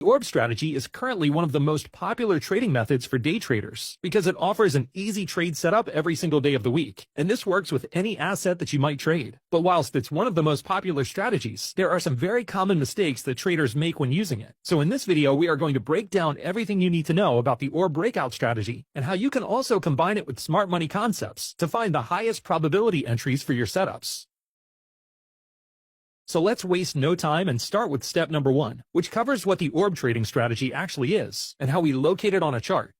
orb strategy is currently one of the most popular trading methods for day traders because it offers an easy trade setup every single day of the week, and this works with any asset that you might trade. But whilst it's one of the most popular strategies, there are some very common mistakes that traders make when using it. So in this video, we are going to break down everything you need to know about the orb breakout strategy and how you can also combine it with smart money concepts to find the highest probability entries for your setups. So let's waste no time and start with step number 1, which covers what the orb trading strategy actually is and how we locate it on a chart.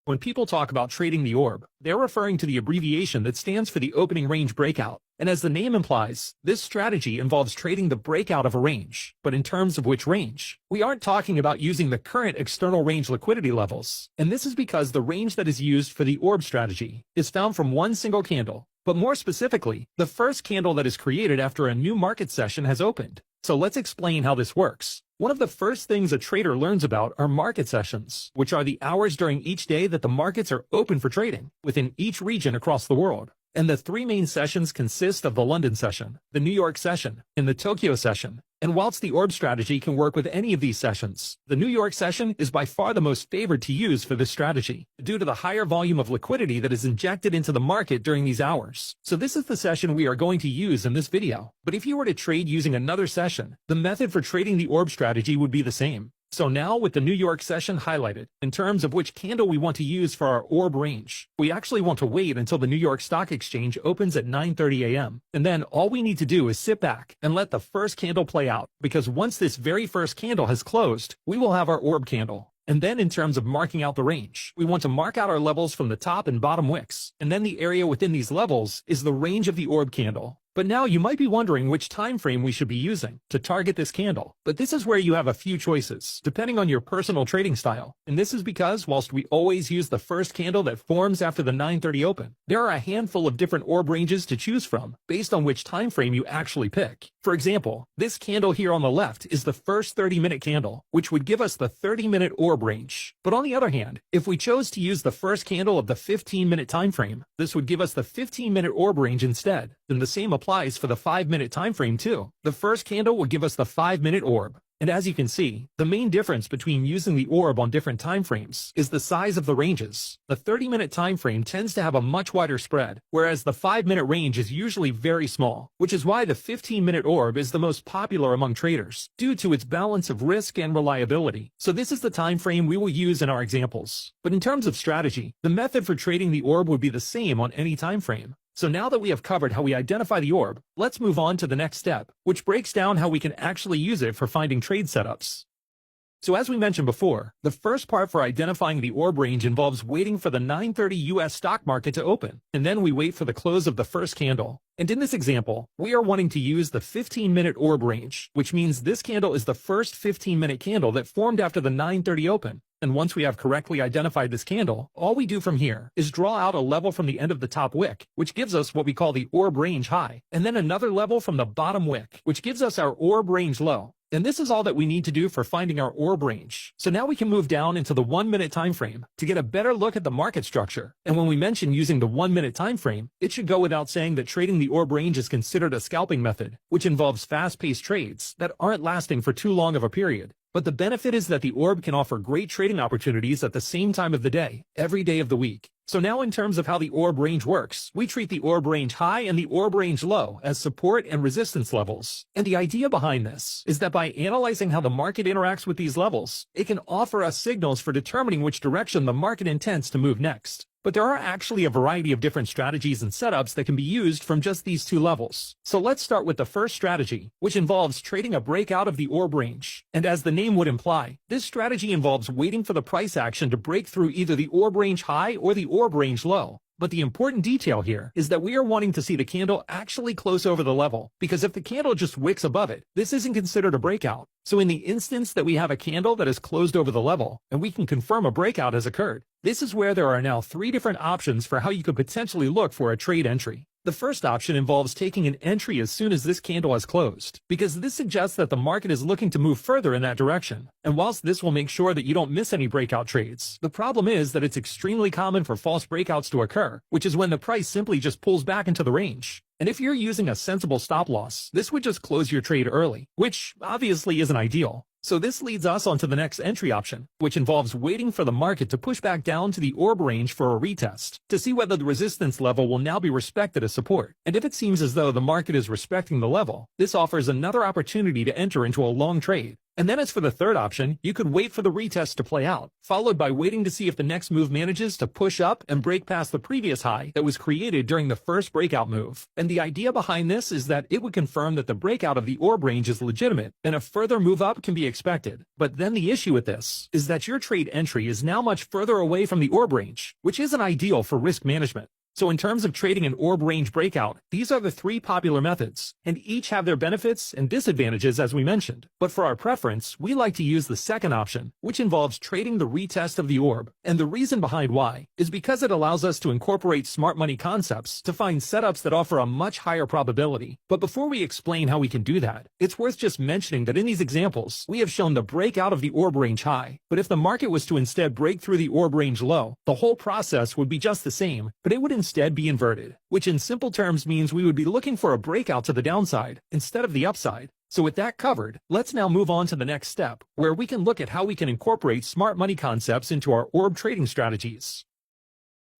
When people talk about trading the orb, they're referring to the abbreviation that stands for the opening range breakout. And as the name implies, this strategy involves trading the breakout of a range. But in terms of which range? We aren't talking about using the current external range liquidity levels. And this is because the range that is used for the orb strategy is found from one single candle. But more specifically, the first candle that is created after a new market session has opened. So let's explain how this works. One of the first things a trader learns about are market sessions, which are the hours during each day that the markets are open for trading within each region across the world. And the three main sessions consist of the London session, the New York session, and the Tokyo session. And whilst the orb strategy can work with any of these sessions, the New York session is by far the most favored to use for this strategy, due to the higher volume of liquidity that is injected into the market during these hours. So this is the session we are going to use in this video. But if you were to trade using another session, the method for trading the orb strategy would be the same. So now with the New York session highlighted, in terms of which candle we want to use for our orb range, we actually want to wait until the New York Stock Exchange opens at 9:30 a.m. And then all we need to do is sit back and let the first candle play out, because once this very first candle has closed, we will have our orb candle. And then in terms of marking out the range, we want to mark out our levels from the top and bottom wicks. And then the area within these levels is the range of the orb candle. But now you might be wondering which time frame we should be using to target this candle. But this is where you have a few choices, depending on your personal trading style. And this is because whilst we always use the first candle that forms after the 9:30 open, there are a handful of different orb ranges to choose from, based on which time frame you actually pick. For example, this candle here on the left is the first 30-minute candle, which would give us the 30-minute orb range. But on the other hand, if we chose to use the first candle of the 15-minute time frame, this would give us the 15-minute orb range instead. Then the same applies for the 5-minute time frame too. The first candle will give us the 5-minute orb. And as you can see, the main difference between using the orb on different time frames is the size of the ranges. The 30-minute time frame tends to have a much wider spread, whereas the 5-minute range is usually very small, which is why the 15-minute orb is the most popular among traders, due to its balance of risk and reliability. So this is the time frame we will use in our examples. But in terms of strategy, the method for trading the orb would be the same on any time frame. So now that we have covered how we identify the orb, let's move on to the next step, which breaks down how we can actually use it for finding trade setups. So as we mentioned before, the first part for identifying the orb range involves waiting for the 9:30 US stock market to open, and then we wait for the close of the first candle. And in this example, we are wanting to use the 15-minute orb range, which means this candle is the first 15-minute candle that formed after the 9:30 open. And once we have correctly identified this candle, all we do from here is draw out a level from the end of the top wick, which gives us what we call the orb range high, and then another level from the bottom wick, which gives us our orb range low. And this is all that we need to do for finding our orb range. So now we can move down into the 1-minute time frame to get a better look at the market structure. And when we mention using the 1-minute time frame, it should go without saying that trading the orb range is considered a scalping method, which involves fast-paced trades that aren't lasting for too long of a period. But the benefit is that the orb can offer great trading opportunities at the same time of the day, every day of the week. So now in terms of how the orb range works, we treat the orb range high and the orb range low as support and resistance levels. And the idea behind this is that by analyzing how the market interacts with these levels, it can offer us signals for determining which direction the market intends to move next. But there are actually a variety of different strategies and setups that can be used from just these two levels. So let's start with the first strategy, which involves trading a breakout of the orb range. And as the name would imply, this strategy involves waiting for the price action to break through either the orb range high or the orb range low. But the important detail here is that we are wanting to see the candle actually close over the level, because if the candle just wicks above it, this isn't considered a breakout. So in the instance that we have a candle that is closed over the level, and we can confirm a breakout has occurred, this is where there are now 3 different options for how you could potentially look for a trade entry. The first option involves taking an entry as soon as this candle has closed, because this suggests that the market is looking to move further in that direction. And whilst this will make sure that you don't miss any breakout trades, the problem is that it's extremely common for false breakouts to occur, which is when the price simply just pulls back into the range. And if you're using a sensible stop loss, this would just close your trade early, which obviously isn't ideal. So this leads us onto the next entry option, which involves waiting for the market to push back down to the orb range for a retest, to see whether the resistance level will now be respected as support. And if it seems as though the market is respecting the level, this offers another opportunity to enter into a long trade. And then as for the third option, you could wait for the retest to play out, followed by waiting to see if the next move manages to push up and break past the previous high that was created during the first breakout move. And the idea behind this is that it would confirm that the breakout of the orb range is legitimate and a further move up can be expected. But then the issue with this is that your trade entry is now much further away from the orb range, which isn't ideal for risk management. So in terms of trading an orb range breakout, these are the three popular methods, and each have their benefits and disadvantages as we mentioned. But for our preference, we like to use the second option, which involves trading the retest of the orb. And the reason behind why is because it allows us to incorporate smart money concepts to find setups that offer a much higher probability. But before we explain how we can do that, it's worth just mentioning that in these examples, we have shown the breakout of the orb range high. But if the market was to instead break through the orb range low, the whole process would be just the same, but it would instead be inverted, which in simple terms means we would be looking for a breakout to the downside instead of the upside. So with that covered, let's now move on to the next step, where we can look at how we can incorporate smart money concepts into our orb trading strategies.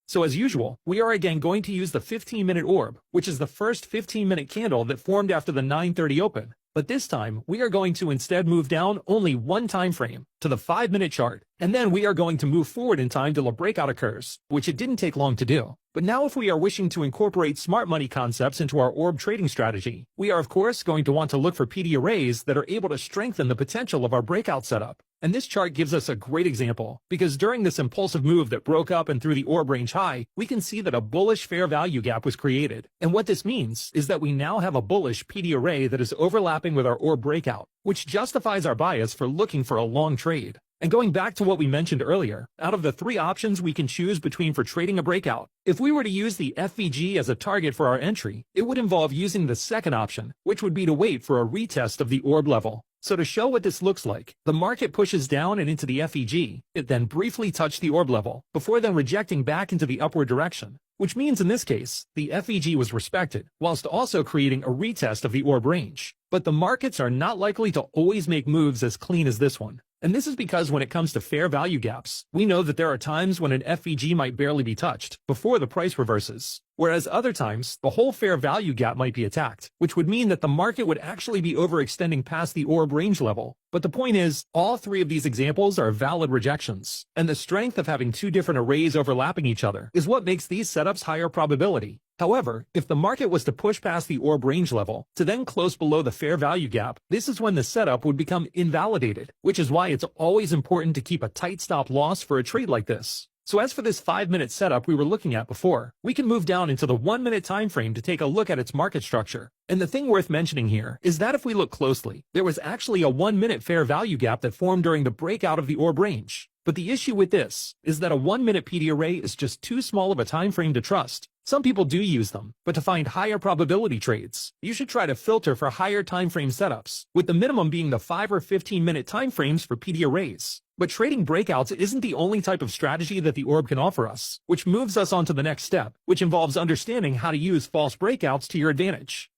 So as usual, we are again going to use the 15-minute orb, which is the first 15-minute candle that formed after the 9:30 open. But this time, we are going to instead move down only one time frame, to the 5-minute chart, and then we are going to move forward in time till a breakout occurs, which it didn't take long to do. But now if we are wishing to incorporate smart money concepts into our orb trading strategy, we are of course going to want to look for PD arrays that are able to strengthen the potential of our breakout setup. And this chart gives us a great example, because during this impulsive move that broke up and through the orb range high, we can see that a bullish fair value gap was created. And what this means is that we now have a bullish PD array that is overlapping with our orb breakout, which justifies our bias for looking for a long trade. And going back to what we mentioned earlier, out of the three options we can choose between for trading a breakout, if we were to use the FVG as a target for our entry, it would involve using the second option, which would be to wait for a retest of the orb level. So to show what this looks like, the market pushes down and into the FEG, it then briefly touched the orb level, before then rejecting back into the upward direction. Which means in this case, the FEG was respected, whilst also creating a retest of the orb range. But the markets are not likely to always make moves as clean as this one. And this is because when it comes to fair value gaps, we know that there are times when an FEG might barely be touched before the price reverses, whereas other times, the whole fair value gap might be attacked, which would mean that the market would actually be overextending past the orb range level. But the point is, all three of these examples are valid rejections, and the strength of having two different arrays overlapping each other is what makes these setups higher probability. However, if the market was to push past the orb range level to then close below the fair value gap, this is when the setup would become invalidated, which is why it's always important to keep a tight stop loss for a trade like this. So as for this 5-minute setup we were looking at before, we can move down into the 1-minute time frame to take a look at its market structure. And the thing worth mentioning here is that if we look closely, there was actually a 1-minute fair value gap that formed during the breakout of the orb range. But the issue with this is that a 1-minute PD array is just too small of a time frame to trust. Some people do use them, but to find higher probability trades, you should try to filter for higher time frame setups, with the minimum being the 5 or 15-minute time frames for PD arrays. But trading breakouts isn't the only type of strategy that the orb can offer us, which moves us on to the next step, which involves understanding how to use false breakouts to your advantage.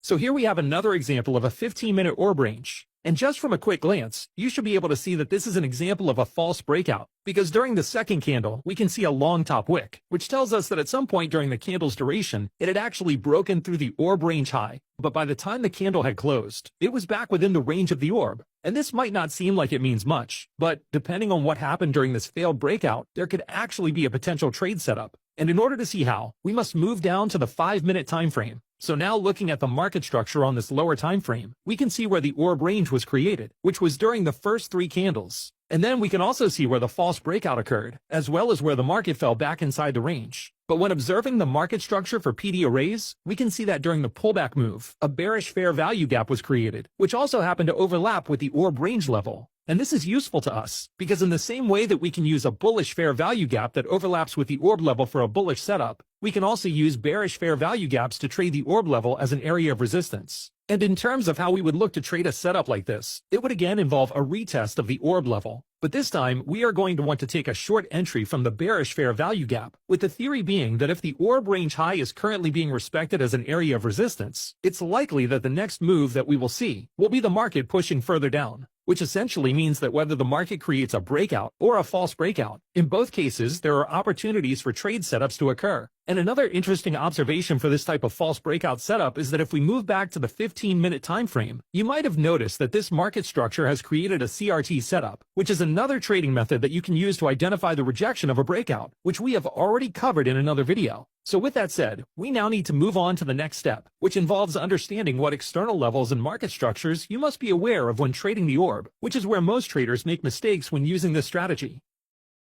So here we have another example of a 15-minute orb range. And just from a quick glance, you should be able to see that this is an example of a false breakout, because during the second candle, we can see a long top wick, which tells us that at some point during the candle's duration, it had actually broken through the orb range high. But by the time the candle had closed, it was back within the range of the orb. And this might not seem like it means much, but depending on what happened during this failed breakout, there could actually be a potential trade setup. And in order to see how, we must move down to the 5-minute time frame. So now looking at the market structure on this lower time frame, we can see where the orb range was created, which was during the first 3 candles. And then we can also see where the false breakout occurred, as well as where the market fell back inside the range. But when observing the market structure for PD arrays, we can see that during the pullback move, a bearish fair value gap was created, which also happened to overlap with the orb range level. And this is useful to us, because in the same way that we can use a bullish fair value gap that overlaps with the orb level for a bullish setup, we can also use bearish fair value gaps to trade the orb level as an area of resistance. And in terms of how we would look to trade a setup like this, it would again involve a retest of the orb level. But this time, we are going to want to take a short entry from the bearish fair value gap, with the theory being that if the orb range high is currently being respected as an area of resistance, it's likely that the next move that we will see will be the market pushing further down. which essentially means that whether the market creates a breakout or a false breakout, in both cases there are opportunities for trade setups to occur. And another interesting observation for this type of false breakout setup is that if we move back to the 15-minute time frame, you might have noticed that this market structure has created a CRT setup, which is another trading method that you can use to identify the rejection of a breakout, which we have already covered in another video. So with that said, we now need to move on to the next step, which involves understanding what external levels and market structures you must be aware of when trading the orb, which is where most traders make mistakes when using this strategy.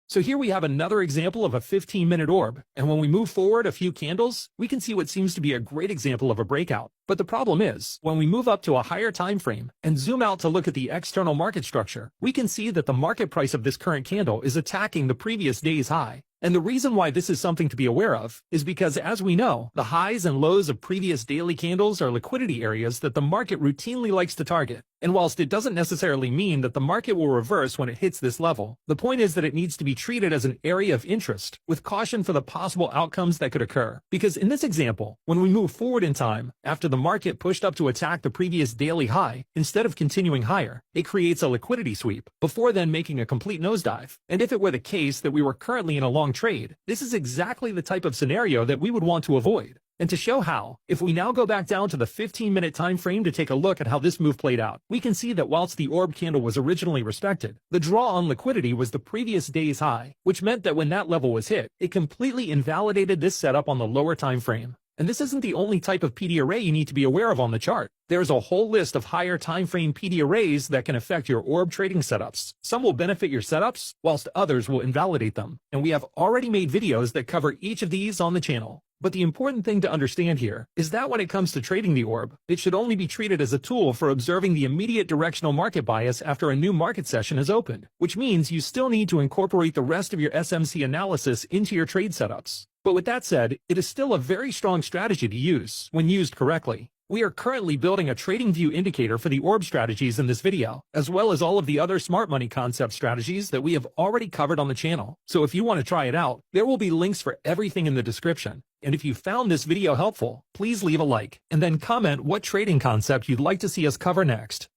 So here we have another example of a 15-minute orb, and when we move forward a few candles, we can see what seems to be a great example of a breakout. But the problem is, when we move up to a higher time frame and zoom out to look at the external market structure, we can see that the market price of this current candle is attacking the previous day's high. And the reason why this is something to be aware of is because, as we know, the highs and lows of previous daily candles are liquidity areas that the market routinely likes to target. And whilst it doesn't necessarily mean that the market will reverse when it hits this level, the point is that it needs to be treated as an area of interest, with caution for the possible outcomes that could occur. Because in this example, when we move forward in time, after the market pushed up to attack the previous daily high, instead of continuing higher, it creates a liquidity sweep, before then making a complete nosedive. And if it were the case that we were currently in a long trade, this is exactly the type of scenario that we would want to avoid. And to show how, if we now go back down to the 15-minute time frame to take a look at how this move played out, we can see that whilst the orb candle was originally respected, the draw on liquidity was the previous day's high, which meant that when that level was hit, it completely invalidated this setup on the lower time frame. And this isn't the only type of PD array you need to be aware of on the chart. There's a whole list of higher time frame PD arrays that can affect your orb trading setups. Some will benefit your setups, whilst others will invalidate them. And we have already made videos that cover each of these on the channel. But the important thing to understand here is that when it comes to trading the orb, it should only be treated as a tool for observing the immediate directional market bias after a new market session is opened, which means you still need to incorporate the rest of your SMC analysis into your trade setups. But with that said, it is still a very strong strategy to use when used correctly. We are currently building a trading view indicator for the orb strategies in this video, as well as all of the other smart money concept strategies that we have already covered on the channel. So if you want to try it out, there will be links for everything in the description. And if you found this video helpful, please leave a like, and then comment what trading concept you'd like to see us cover next.